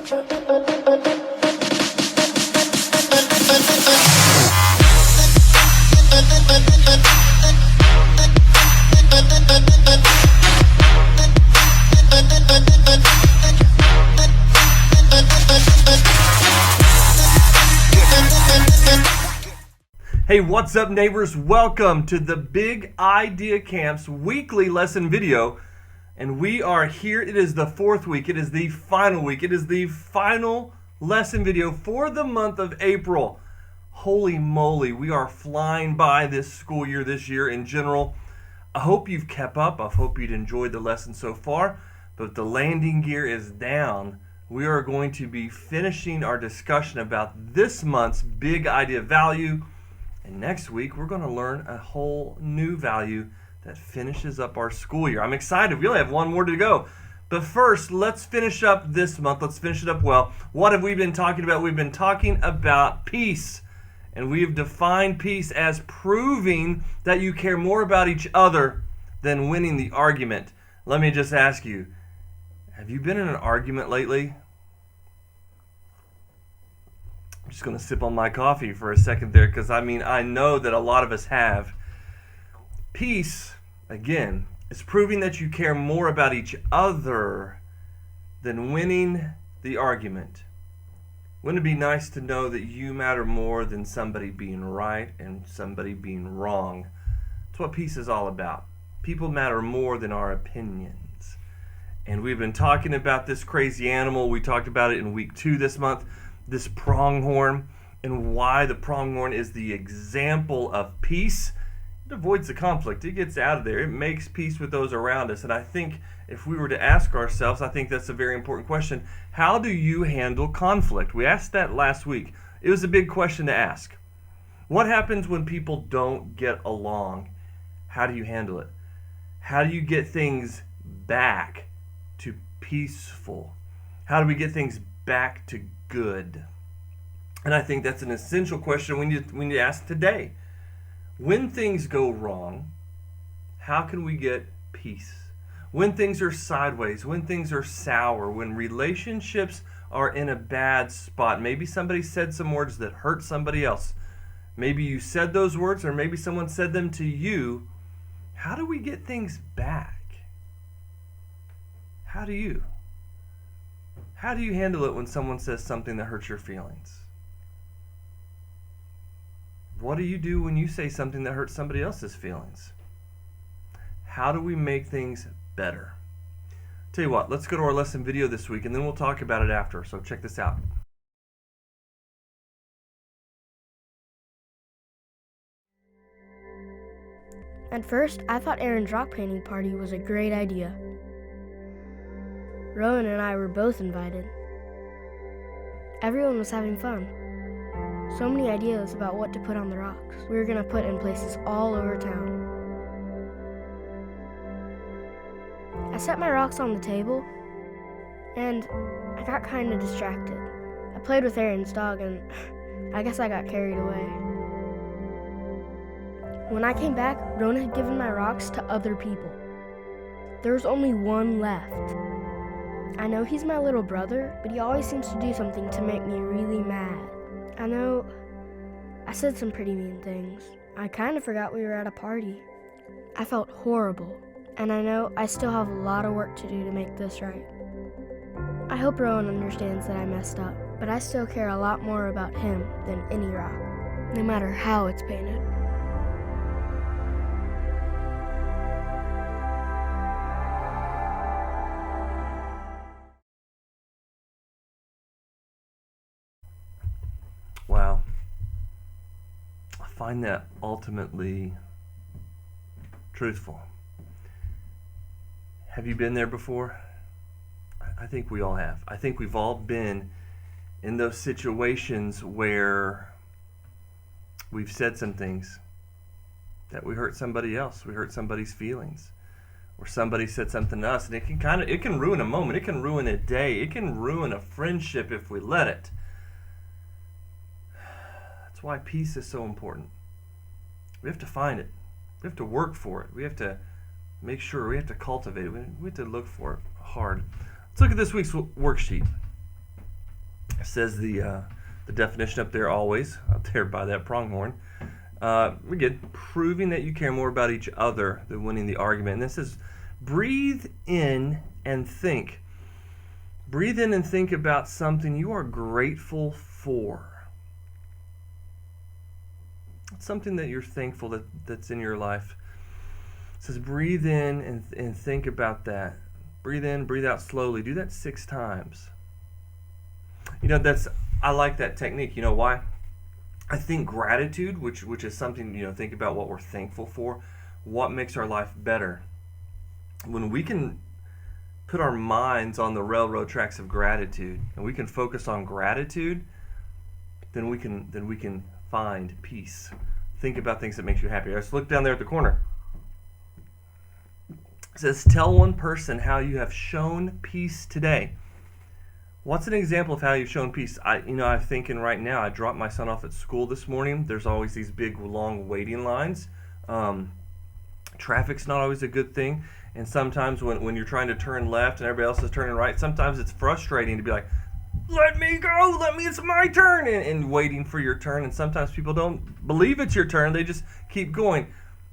Hey, what's up, neighbors? Welcome to the Big Idea Camp's weekly lesson video. And we are here. It is the fourth week. It is the final week. It is the final lesson video for the month of April. Holy moly, we are flying by this school year, this year in general. I hope you've kept up. I hope you'd enjoyed the lesson so far. But the landing gear is down. We are going to be finishing our discussion about this month's big idea value. And next week, we're going to learn a whole new value that finishes up our school year. I'm excited. We only have one more to go. But first, let's finish up this month. Let's finish it up well. What have we been talking about? We've been talking about peace. And we've defined peace as proving that you care more about each other than winning the argument. Let me just ask you, have you been in an argument lately? I'm just going to sip on my coffee for a second there because, I know that a lot of us have. Peace, again, is proving that you care more about each other than winning the argument. Wouldn't it be nice to know that you matter more than somebody being right and somebody being wrong? That's what peace is all about. People matter more than our opinions. And we've been talking about this crazy animal. We talked about it in week 2 this month. This pronghorn, and why the pronghorn is the example of peace. It avoids the conflict. It gets out of there. It makes peace with those around us. And I think if we were to ask ourselves, I think that's a very important question. How do you handle conflict? We asked that last week. It was a big question to ask. What happens when people don't get along? How do you handle it? How do you get things back to peaceful? How do we get things back to good? And I think that's an essential question we need to ask today. When things go wrong, how can we get peace? When things are sideways, when things are sour, when relationships are in a bad spot, maybe somebody said some words that hurt somebody else. Maybe you said those words, or maybe someone said them to you. How do we get things back? How do you handle it when someone says something that hurts your feelings? What do you do when you say something that hurts somebody else's feelings? How do we make things better? Tell you what, let's go to our lesson video this week and then we'll talk about it after. So check this out. At first, I thought Aaron's rock painting party was a great idea. Rowan and I were both invited. Everyone was having fun. So many ideas about what to put on the rocks. We were going to put in places all over town. I set my rocks on the table, and I got kind of distracted. I played with Aaron's dog, and I guess I got carried away. When I came back, Rowan had given my rocks to other people. There was only one left. I know he's my little brother, but he always seems to do something to make me really mad. I know I said some pretty mean things. I kind of forgot we were at a party. I felt horrible, and I know I still have a lot of work to do to make this right. I hope Rowan understands that I messed up, but I still care a lot more about him than any rock, no matter how it's painted. Wow. I find that ultimately truthful. Have you been there before? I think we all have. I think we've all been in those situations where we've said some things that we hurt somebody else. We hurt somebody's feelings. Or somebody said something to us, and it can ruin a moment. It can ruin a day. It can ruin a friendship if we let it. That's why peace is so important. We have to find it. We have to work for it. We have to make sure. We have to cultivate it. We have to look for it hard. Let's look at this week's worksheet. It says the definition up there always, up there by that pronghorn. We get proving that you care more about each other than winning the argument. And this is breathe in and think. Breathe in and think about something you are grateful for. Something that you're thankful that's in your life. It says breathe in and think about that. Breathe in, breathe out slowly. Do that 6 times. I like that technique. You know why? I think gratitude, which is something, think about what we're thankful for, what makes our life better. When we can put our minds on the railroad tracks of gratitude and we can focus on gratitude, then we can find peace. Think about things that makes you happy. Let's look down there at the corner. It says, tell one person how you have shown peace today. What's an example of how you've shown peace? I'm thinking right now, I dropped my son off at school this morning. There's always these big, long waiting lines. Traffic's not always a good thing. And sometimes when you're trying to turn left and everybody else is turning right, sometimes it's frustrating to be like, let me go, it's my turn, and waiting for your turn. And sometimes people don't believe it's your turn. They just keep going.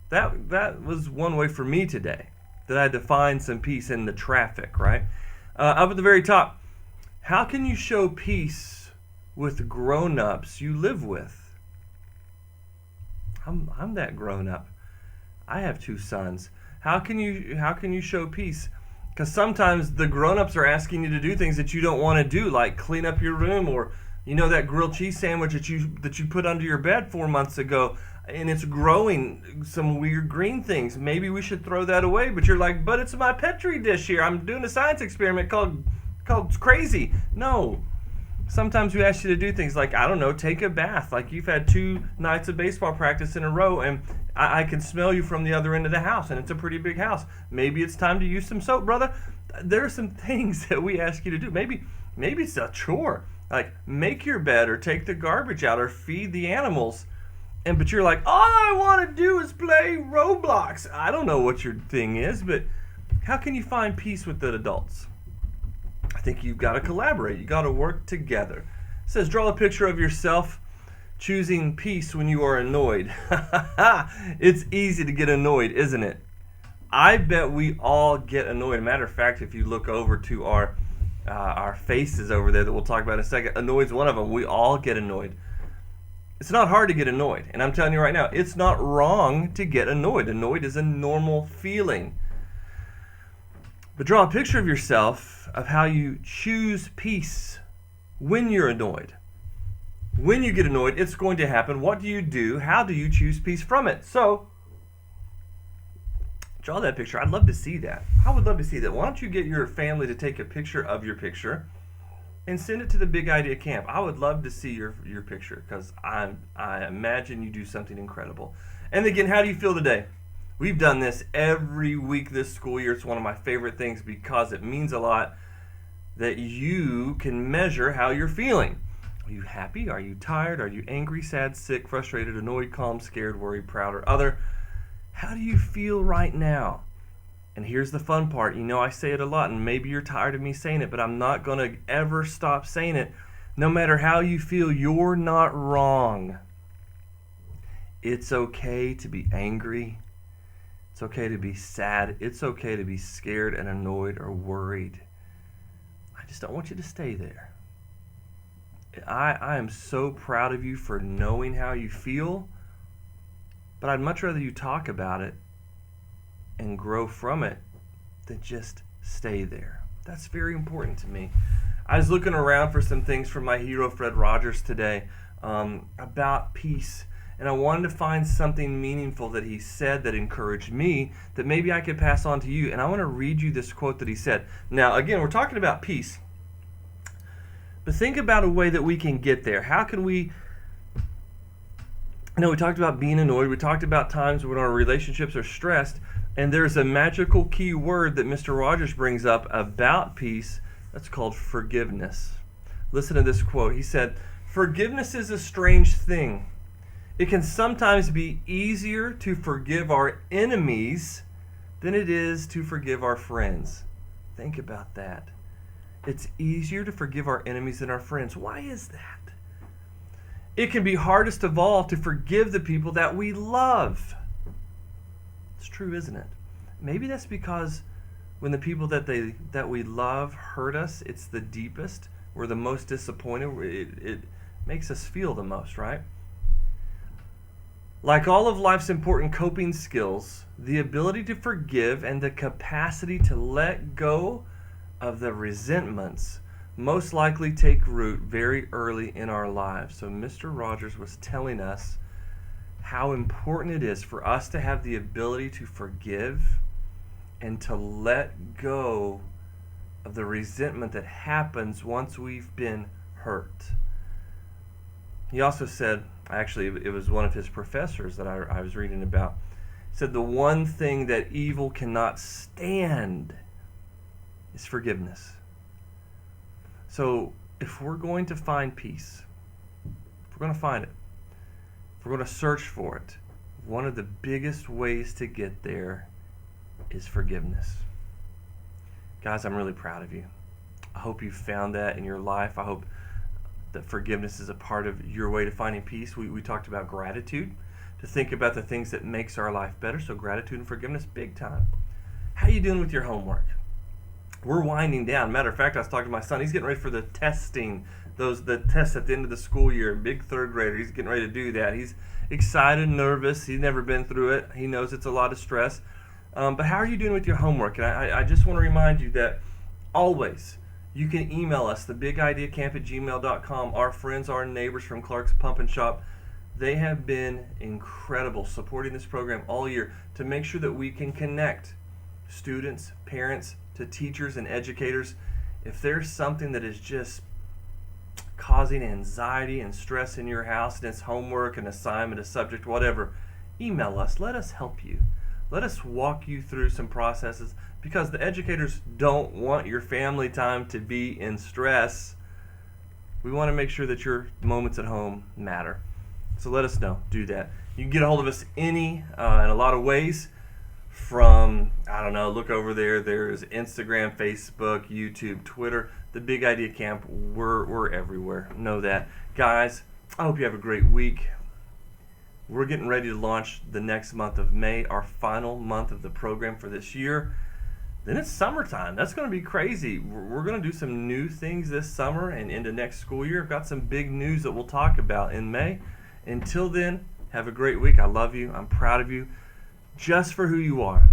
That was one way for me today, that I had to find some peace in the traffic, right? Up at the very top, how can you show peace with grown-ups you live with? I'm that grown-up. I have 2 sons. How can you show peace? Because sometimes the grown-ups are asking you to do things that you don't want to do, like clean up your room, or that grilled cheese sandwich that you put under your bed 4 months ago, and it's growing some weird green things. Maybe we should throw that away, but you're like, but it's my Petri dish here. I'm doing a science experiment called crazy. No. Sometimes we ask you to do things like, I don't know, take a bath. Like you've had 2 nights of baseball practice in a row, and I can smell you from the other end of the house, and it's a pretty big house. Maybe it's time to use some soap, brother. There are some things that we ask you to do. Maybe it's a chore. Like make your bed or take the garbage out or feed the animals. But you're like, all I want to do is play Roblox. I don't know what your thing is, but how can you find peace with the adults? I think you've got to collaborate. You got to work together. It says, draw a picture of yourself choosing peace when you are annoyed. It's easy to get annoyed, isn't it? I bet we all get annoyed. Matter of fact, if you look over to our faces over there that we'll talk about in a second, annoyed's one of them. We all get annoyed. It's not hard to get annoyed. And I'm telling you right now, it's not wrong to get annoyed. Annoyed is a normal feeling. But draw a picture of yourself of how you choose peace when you're annoyed. When you get annoyed, it's going to happen. What do you do? How do you choose peace from it? So, draw that picture. I'd love to see that. I would love to see that. Why don't you get your family to take a picture of your picture and send it to the Big Idea Camp? I would love to see your picture because I imagine you do something incredible. And again, how do you feel today? We've done this every week this school year. It's one of my favorite things because it means a lot that you can measure how you're feeling. Are you happy? Are you tired? Are you angry, sad, sick, frustrated, annoyed, calm, scared, worried, proud, or other? How do you feel right now? And here's the fun part. I say it a lot, and maybe you're tired of me saying it, but I'm not going to ever stop saying it. No matter how you feel, you're not wrong. It's okay to be angry. It's okay to be sad. It's okay to be scared and annoyed or worried. I just don't want you to stay there. I am so proud of you for knowing how you feel, but I'd much rather you talk about it and grow from it than just stay there. That's very important to me. I was looking around for some things from my hero Fred Rogers today about peace, and I wanted to find something meaningful that he said that encouraged me that maybe I could pass on to you. And I want to read you this quote that he said. Now, again, we're talking about peace, but think about a way that we can get there. How can we... we talked about being annoyed. We talked about times when our relationships are stressed. And there's a magical key word that Mr. Rogers brings up about peace that's called forgiveness. Listen to this quote. He said, "Forgiveness is a strange thing. It can sometimes be easier to forgive our enemies than it is to forgive our friends." Think about that. It's easier to forgive our enemies than our friends. Why is that? It can be hardest of all to forgive the people that we love. It's true, isn't it? Maybe that's because when the people that we love hurt us, it's the deepest. We're the most disappointed. It makes us feel the most, right? Like all of life's important coping skills, the ability to forgive and the capacity to let go of the resentments most likely take root very early in our lives. So Mr. Rogers was telling us how important it is for us to have the ability to forgive and to let go of the resentment that happens once we've been hurt. He also said, actually, it was one of his professors that I was reading about, said the one thing that evil cannot stand is forgiveness. So if we're going to find peace, if we're going to find it, if we're going to search for it, one of the biggest ways to get there is forgiveness. Guys, I'm really proud of you. I hope you found that in your life. I hope that forgiveness is a part of your way to finding peace. We talked about gratitude, to think about the things that makes our life better. So gratitude and forgiveness, big time. How you doing with your homework? We're winding down. Matter of fact, I was talking to my son. He's getting ready for the testing, the tests at the end of the school year. Big third grader. He's getting ready to do that. He's excited, nervous. He's never been through it. He knows it's a lot of stress. But how are you doing with your homework? And I just want to remind you that always you can email us, thebigideacamp@gmail.com. Our friends, our neighbors from Clark's Pump and Shop, they have been incredible supporting this program all year to make sure that we can connect students, parents, to teachers and educators. If there's something that is just causing anxiety and stress in your house, and it's homework, an assignment, a subject, whatever, email us. Let us help you. Let us walk you through some processes, because the educators don't want your family time to be in stress. We want to make sure that your moments at home matter. So let us know. Do that. You can get a hold of us in a lot of ways. From, I don't know, look over there. There's Instagram, Facebook, YouTube, Twitter. The Big Idea Camp, we're everywhere. Know that. Guys, I hope you have a great week. We're getting ready to launch the next month of May, our final month of the program for this year. Then it's summertime. That's going to be crazy. We're going to do some new things this summer and into next school year. I've got some big news that we'll talk about in May. Until then, have a great week. I love you. I'm proud of you just for who you are.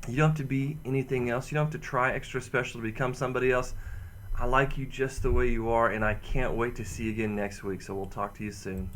You don't have to be anything else. You don't have to try extra special to become somebody else. I like you just the way you are, and I can't wait to see you again next week. So we'll talk to you soon.